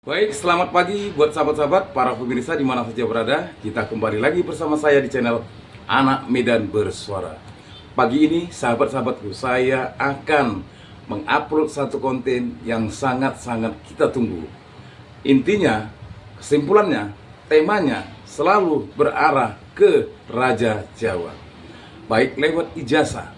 Baik, selamat pagi buat sahabat-sahabat, para pemirsa di mana saja berada. Kita kembali lagi bersama saya di channel Anak Medan Bersuara. Pagi ini, sahabat-sahabatku, saya akan mengupload satu konten yang sangat-sangat kita tunggu. Intinya, kesimpulannya, temanya selalu berarah ke Raja Jawa. Baik lewat ijazah,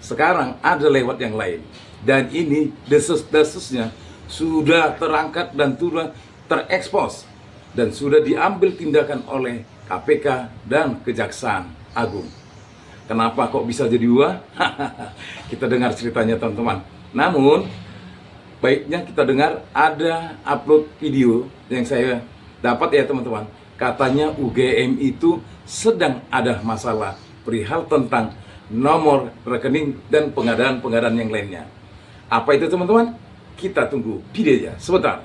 sekarang ada lewat yang lain. Dan ini desus-desusnya sudah terangkat dan sudah terekspos dan sudah diambil tindakan oleh KPK dan Kejaksaan Agung. Kenapa kok bisa jadi dua? Kita dengar ceritanya teman-teman. Namun baiknya kita dengar ada upload video yang saya dapat ya teman-teman. Katanya UGM itu sedang ada masalah perihal tentang nomor rekening dan pengadaan-pengadaan yang lainnya. Apa itu teman-teman? Kita tunggu videonya sebentar.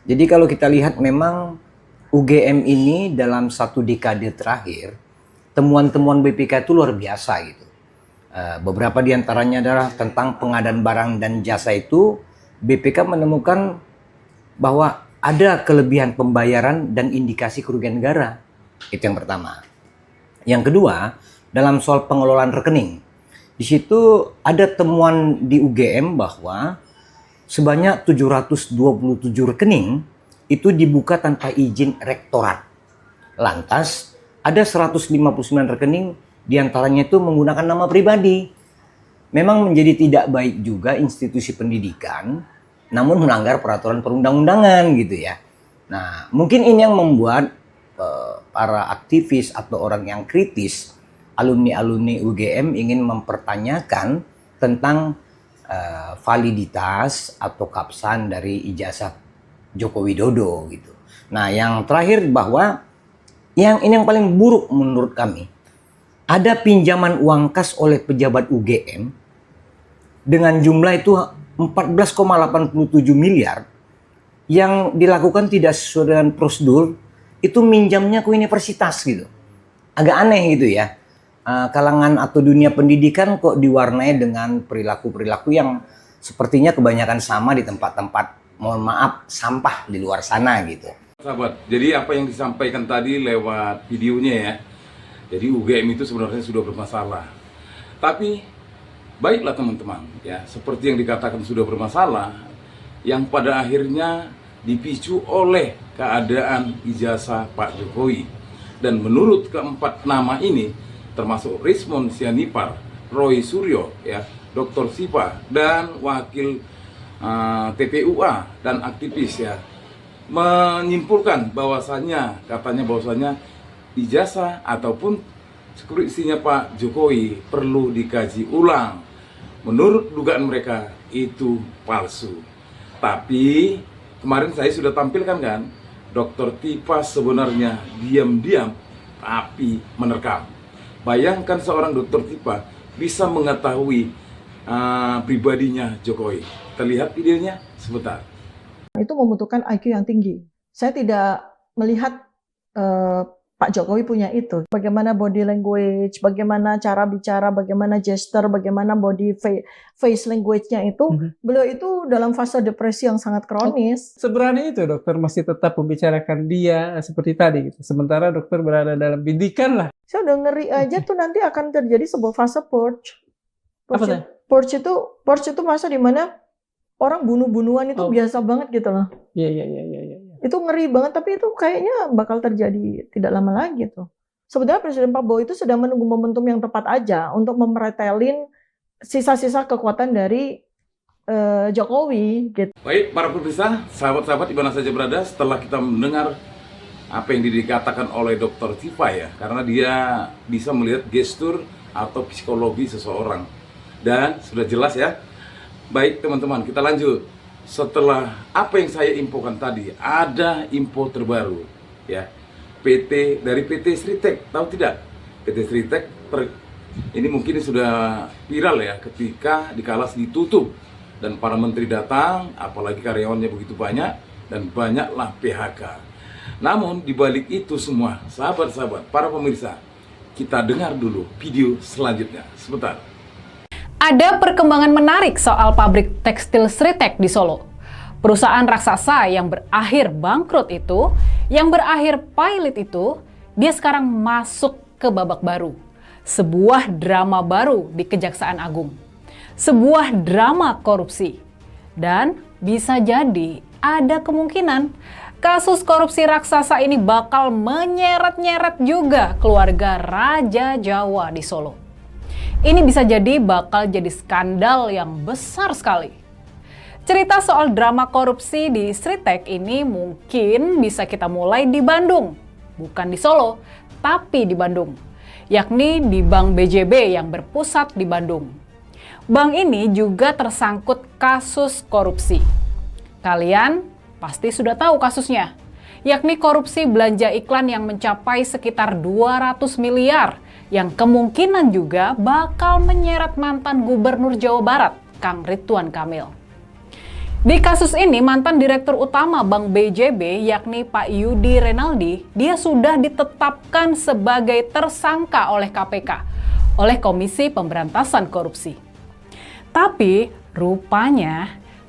Jadi kalau kita lihat memang UGM ini dalam satu dekade terakhir, temuan-temuan BPK itu luar biasa gitu. Beberapa diantaranya adalah tentang pengadaan barang dan jasa itu, BPK menemukan bahwa ada kelebihan pembayaran dan indikasi kerugian negara. Itu yang pertama. Yang kedua, dalam soal pengelolaan rekening. Di situ ada temuan di UGM bahwa sebanyak 727 rekening itu dibuka tanpa izin rektorat. Lantas, ada 159 rekening diantaranya itu menggunakan nama pribadi. Memang menjadi tidak baik juga institusi pendidikan namun melanggar peraturan perundang-undangan gitu ya. Nah, mungkin ini yang membuat para aktivis atau orang yang kritis, alumni-alumni UGM ingin mempertanyakan tentang validitas atau keabsahan dari ijazah Joko Widodo gitu. Nah, yang terakhir bahwa yang ini yang paling buruk menurut kami, ada pinjaman uang kas oleh pejabat UGM dengan jumlah itu 14,87 miliar yang dilakukan tidak sesuai dengan prosedur, itu minjamnya ke universitas gitu. Agak aneh gitu ya. Kalangan atau dunia pendidikan kok diwarnai dengan perilaku-perilaku yang sepertinya kebanyakan sama di tempat-tempat, mohon maaf, sampah di luar sana gitu. Sahabat, jadi apa yang disampaikan tadi lewat videonya ya. Jadi UGM itu sebenarnya sudah bermasalah. Tapi baiklah teman-teman, ya seperti yang dikatakan sudah bermasalah, yang pada akhirnya dipicu oleh keadaan ijazah Pak Jokowi. Dan menurut keempat nama ini, termasuk Rismond Sianipar, Roy Suryo, ya, Dr. Sipa, dan wakil TPUA dan aktivis ya, menyimpulkan katanya bahwasanya ijazah ataupun skripsinya Pak Jokowi perlu dikaji ulang. Menurut dugaan mereka itu palsu. Tapi kemarin saya sudah tampilkan kan, Dr. Tipa sebenarnya diam-diam tapi menerkam. Bayangkan seorang Dr. Tipa bisa mengetahui pribadinya Jokowi. Kita lihat videonya sebentar. Itu membutuhkan IQ yang tinggi. Saya tidak melihat Pak Jokowi punya itu. Bagaimana body language, bagaimana cara bicara, bagaimana gesture, bagaimana body face language-nya itu. Beliau itu dalam fase depresi yang sangat kronis. Seberani itu dokter masih tetap membicarakan dia seperti tadi gitu. Sementara dokter berada dalam bidikan lah. Saya udah ngeri aja tuh nanti akan terjadi sebuah fase purge. Purge itu masa dimana orang bunuh-bunuhan itu biasa banget gitu loh. Iya. Itu ngeri banget, tapi itu kayaknya bakal terjadi tidak lama lagi tuh. Sebenarnya Presiden Prabowo itu sedang menunggu momentum yang tepat aja untuk memeretelin sisa-sisa kekuatan dari Jokowi gitu. Baik para pemirsa, sahabat-sahabat di mana saja berada, setelah kita mendengar apa yang dikatakan oleh Dr. Tipa ya, karena dia bisa melihat gestur atau psikologi seseorang. Dan sudah jelas ya. Baik teman-teman, kita lanjut. Setelah apa yang saya infokan tadi, ada info terbaru ya. Dari PT Sritek, tahu tidak? PT Sritek ini mungkin sudah viral ya, ketika dikala ditutup dan para menteri datang, apalagi karyawannya begitu banyak dan banyaklah PHK. Namun di balik itu semua, sahabat-sahabat, para pemirsa, kita dengar dulu video selanjutnya. Sebentar. Ada perkembangan menarik soal pabrik tekstil Sritek di Solo. Perusahaan raksasa yang berakhir bangkrut itu, yang berakhir pilot itu, dia sekarang masuk ke babak baru. Sebuah drama baru di Kejaksaan Agung. Sebuah drama korupsi. Dan bisa jadi ada kemungkinan kasus korupsi raksasa ini bakal menyeret-nyeret juga keluarga Raja Jawa di Solo. Ini bisa jadi bakal jadi skandal yang besar sekali. Cerita soal drama korupsi di Sritek ini mungkin bisa kita mulai di Bandung. Bukan di Solo, tapi di Bandung. Yakni di Bank BJB yang berpusat di Bandung. Bank ini juga tersangkut kasus korupsi. Kalian pasti sudah tahu kasusnya. Yakni korupsi belanja iklan yang mencapai sekitar 200 miliar. Yang kemungkinan juga bakal menyeret mantan Gubernur Jawa Barat, Kang Ridwan Kamil. Di kasus ini, mantan Direktur Utama Bank BJB, yakni Pak Yudi Renaldi, dia sudah ditetapkan sebagai tersangka oleh KPK, oleh Komisi Pemberantasan Korupsi. Tapi,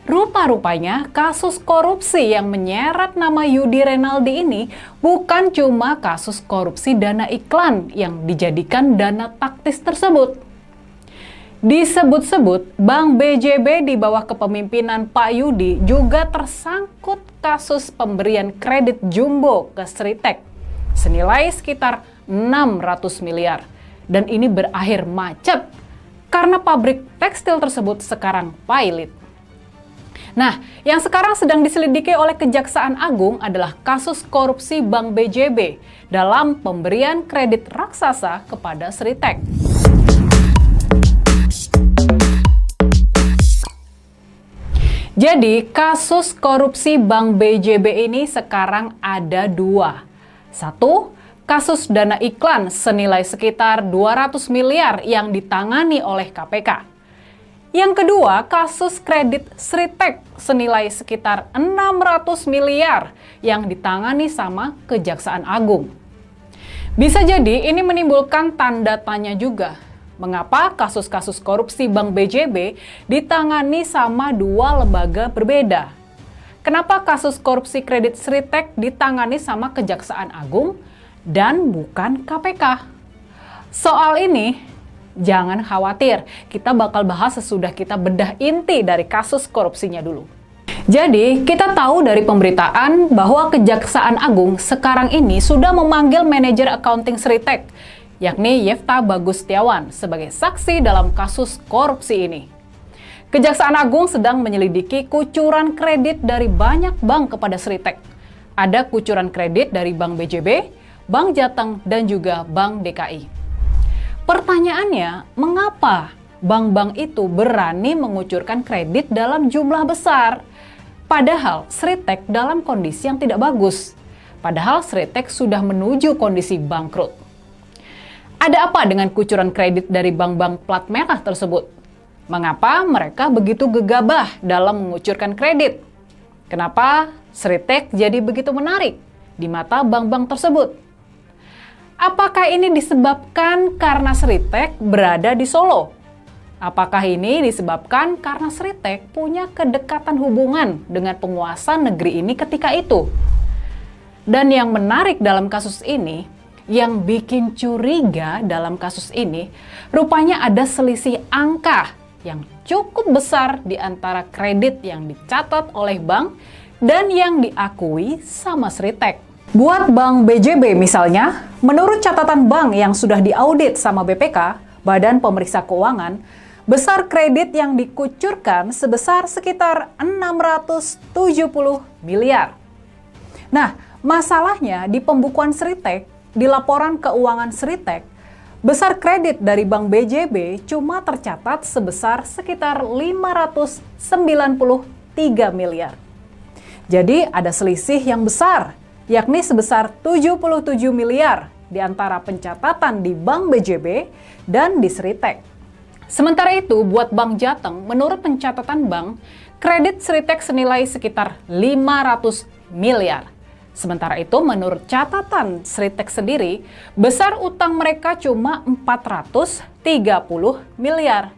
rupa-rupanya kasus korupsi yang menyeret nama Yudi Renaldi ini bukan cuma kasus korupsi dana iklan yang dijadikan dana taktis tersebut. Disebut-sebut, Bank BJB di bawah kepemimpinan Pak Yudi juga tersangkut kasus pemberian kredit jumbo ke Sritek senilai sekitar 600 miliar. Dan ini berakhir macet karena pabrik tekstil tersebut sekarang pilot. Nah, yang sekarang sedang diselidiki oleh Kejaksaan Agung adalah kasus korupsi Bank BJB dalam pemberian kredit raksasa kepada Sritek. Jadi, kasus korupsi Bank BJB ini sekarang ada dua. Satu, kasus dana iklan senilai sekitar 200 miliar yang ditangani oleh KPK. Yang kedua, kasus kredit Sritek senilai sekitar 600 miliar yang ditangani sama Kejaksaan Agung. Bisa jadi ini menimbulkan tanda tanya juga. Mengapa kasus-kasus korupsi Bank BJB ditangani sama dua lembaga berbeda? Kenapa kasus korupsi kredit Sritek ditangani sama Kejaksaan Agung dan bukan KPK? Soal ini, jangan khawatir, kita bakal bahas sesudah kita bedah inti dari kasus korupsinya dulu. Jadi, kita tahu dari pemberitaan bahwa Kejaksaan Agung sekarang ini sudah memanggil manajer accounting Sritek, yakni Yefta Bagustiawan, sebagai saksi dalam kasus korupsi ini. Kejaksaan Agung sedang menyelidiki kucuran kredit dari banyak bank kepada Sritek. Ada kucuran kredit dari Bank BJB, Bank Jateng, dan juga Bank DKI. Pertanyaannya, mengapa bank-bank itu berani mengucurkan kredit dalam jumlah besar? Padahal Sritek dalam kondisi yang tidak bagus. Padahal Sritek sudah menuju kondisi bangkrut. Ada apa dengan kucuran kredit dari bank-bank plat merah tersebut? Mengapa mereka begitu gegabah dalam mengucurkan kredit? Kenapa Sritek jadi begitu menarik di mata bank-bank tersebut? Apakah ini disebabkan karena Sritek berada di Solo? Apakah ini disebabkan karena Sritek punya kedekatan hubungan dengan penguasa negeri ini ketika itu? Dan yang menarik dalam kasus ini, yang bikin curiga dalam kasus ini, rupanya ada selisih angka yang cukup besar di antara kredit yang dicatat oleh bank dan yang diakui sama Sritek. Buat Bank BJB misalnya, menurut catatan bank yang sudah diaudit sama BPK, Badan Pemeriksa Keuangan, besar kredit yang dikucurkan sebesar sekitar 670 miliar. Nah, masalahnya di pembukuan Sritek, di laporan keuangan Sritek, besar kredit dari Bank BJB cuma tercatat sebesar sekitar 593 miliar. Jadi ada selisih yang besar, yakni sebesar 77 miliar di antara pencatatan di Bank BJB dan di Sritek. Sementara itu, buat Bank Jateng, menurut pencatatan bank, kredit Sritek senilai sekitar 500 miliar. Sementara itu menurut catatan Sritek sendiri, besar utang mereka cuma 430 miliar.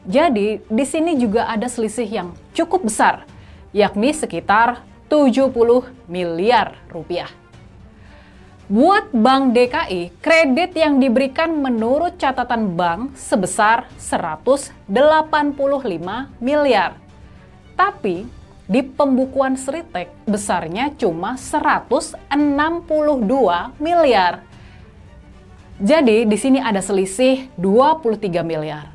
Jadi di sini juga ada selisih yang cukup besar, yakni sekitar 70 miliar rupiah. Buat Bank DKI, kredit yang diberikan menurut catatan bank sebesar 185 miliar. Tapi di pembukuan Sritek besarnya cuma 162 miliar. Jadi di sini ada selisih 23 miliar.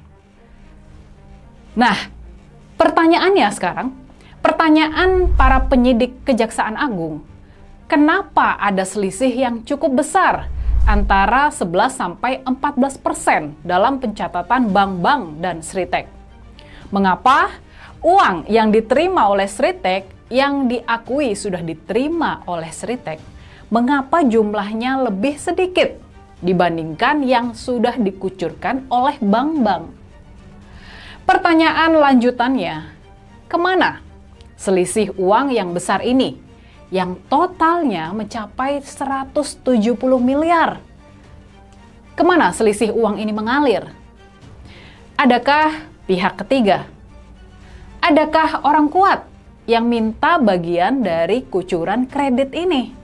Nah, pertanyaannya sekarang, pertanyaan para penyidik Kejaksaan Agung, kenapa ada selisih yang cukup besar antara 11-14% dalam pencatatan bank-bank dan Sritek? Mengapa uang yang diterima oleh Sritek yang diakui sudah diterima oleh Sritek, mengapa jumlahnya lebih sedikit dibandingkan yang sudah dikucurkan oleh bank-bank? Pertanyaan lanjutannya, kemana selisih uang yang besar ini yang totalnya mencapai 170 miliar? Kemana selisih uang ini mengalir? Adakah pihak ketiga? Adakah orang kuat yang minta bagian dari kucuran kredit ini?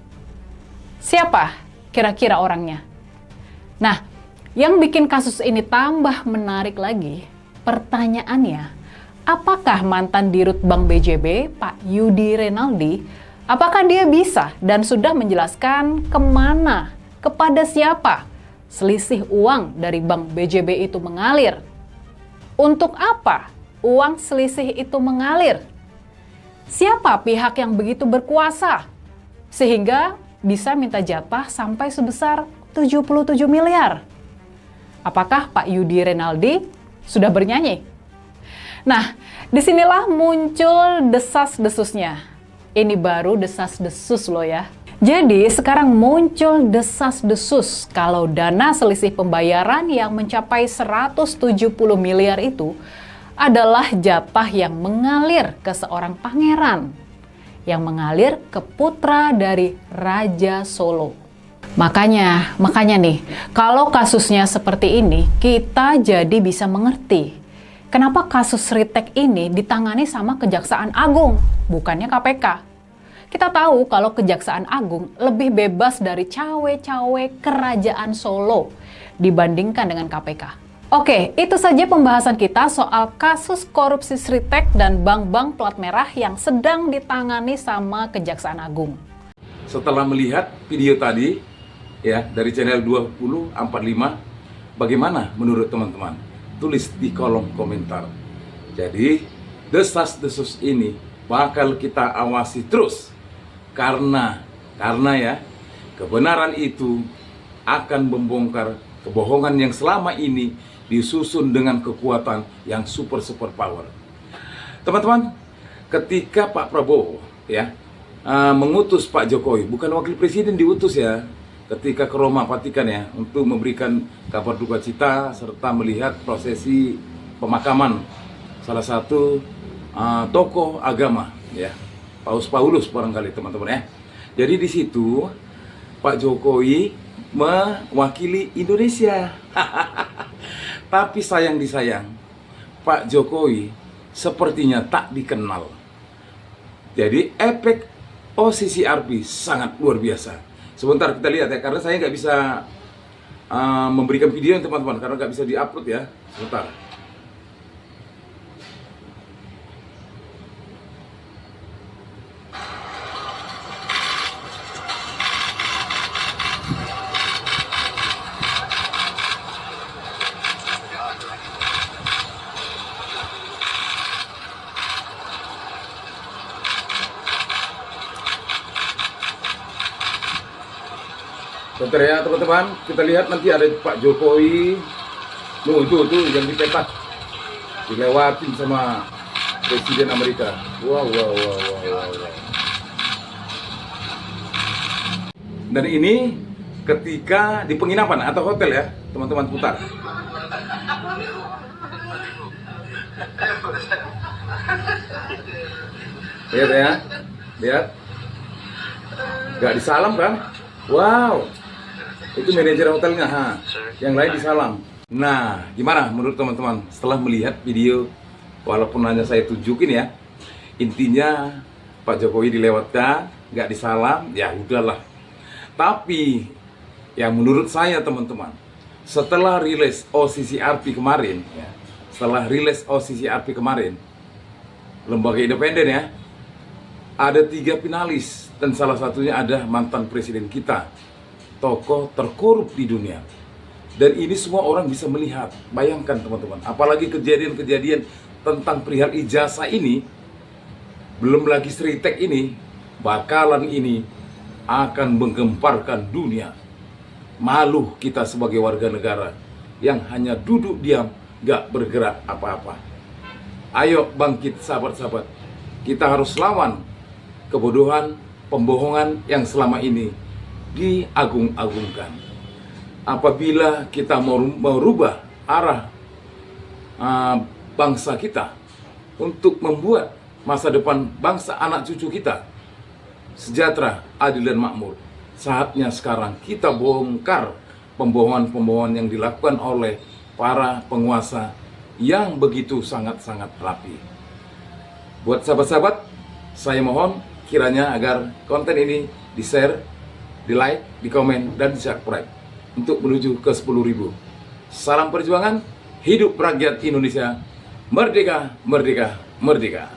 Siapa kira-kira orangnya? Nah, yang bikin kasus ini tambah menarik lagi, pertanyaannya, apakah mantan Dirut Bank BJB, Pak Yudi Renaldi, apakah dia bisa dan sudah menjelaskan kemana, kepada siapa selisih uang dari Bank BJB itu mengalir? Untuk apa uang selisih itu mengalir? Siapa pihak yang begitu berkuasa sehingga bisa minta jatah sampai sebesar 77 miliar? Apakah Pak Yudi Renaldi sudah bernyanyi? Nah, disinilah muncul desas-desusnya. Ini baru desas-desus loh ya. Jadi sekarang muncul desas-desus kalau dana selisih pembayaran yang mencapai 170 miliar itu adalah jatah yang mengalir ke seorang pangeran, yang mengalir ke putra dari Raja Solo. Makanya nih, kalau kasusnya seperti ini, kita jadi bisa mengerti kenapa kasus Sritek ini ditangani sama Kejaksaan Agung, bukannya KPK. Kita tahu kalau Kejaksaan Agung lebih bebas dari cawe-cawe Kerajaan Solo dibandingkan dengan KPK. Oke, itu saja pembahasan kita soal kasus korupsi Sritek dan bank-bank plat merah yang sedang ditangani sama Kejaksaan Agung. Setelah melihat video tadi ya dari channel 2045, bagaimana menurut teman-teman? Tulis di kolom komentar. Jadi, desas-desus ini bakal kita awasi terus karena ya kebenaran itu akan membongkar kebohongan yang selama ini disusun dengan kekuatan yang super power. Teman-teman, ketika Pak Prabowo ya mengutus Pak Jokowi, bukan wakil presiden diutus ya, ketika ke Roma Vatikan ya, untuk memberikan kabar duka cita serta melihat prosesi pemakaman salah satu tokoh agama ya, Paus Paulus barangkali teman-teman ya. Jadi di situ Pak Jokowi mewakili Indonesia. Tapi sayang disayang, Pak Jokowi sepertinya tak dikenal. Jadi efek OCCRP sangat luar biasa. Sebentar kita lihat ya, karena saya nggak bisa memberikan video teman-teman, karena nggak bisa diupload ya. Sebentar. Bentar ya teman-teman, kita lihat nanti ada Pak Jokowi. Itu yang dipetak, dilewatin sama Presiden Amerika. Wow. Dan ini ketika di penginapan atau hotel ya, teman-teman putar. Lihat ya, lihat. Gak disalam kan? Wow, itu manajer hotelnya, yang lain disalam. Nah, gimana menurut teman-teman setelah melihat video, walaupun hanya saya tunjukin ya, intinya Pak Jokowi dilewatkan, gak disalam, ya udahlah. Tapi yang menurut saya teman-teman, setelah rilis OCCRP kemarin, ya, lembaga independen ya, ada 3 finalis dan salah satunya ada mantan presiden kita, tokoh terkorup di dunia. Dan ini semua orang bisa melihat. Bayangkan teman-teman, apalagi kejadian-kejadian tentang perihal ijazah ini, belum lagi Sritek ini, bakalan ini akan menggemparkan dunia. Malu kita sebagai warga negara yang hanya duduk diam, gak bergerak apa-apa. Ayo bangkit sahabat-sahabat, kita harus lawan kebodohan, pembohongan yang selama ini diagung-agungkan. Apabila kita mau merubah arah bangsa kita untuk membuat masa depan bangsa anak cucu kita sejahtera, adil dan makmur, saatnya sekarang kita bongkar pembohongan-pembohongan yang dilakukan oleh para penguasa yang begitu sangat-sangat rapi. Buat sahabat-sahabat, saya mohon kiranya agar konten ini di-share, di-like, di-komen, dan di-subscribe untuk menuju ke 10.000. Salam perjuangan, hidup rakyat Indonesia, merdeka, merdeka, merdeka.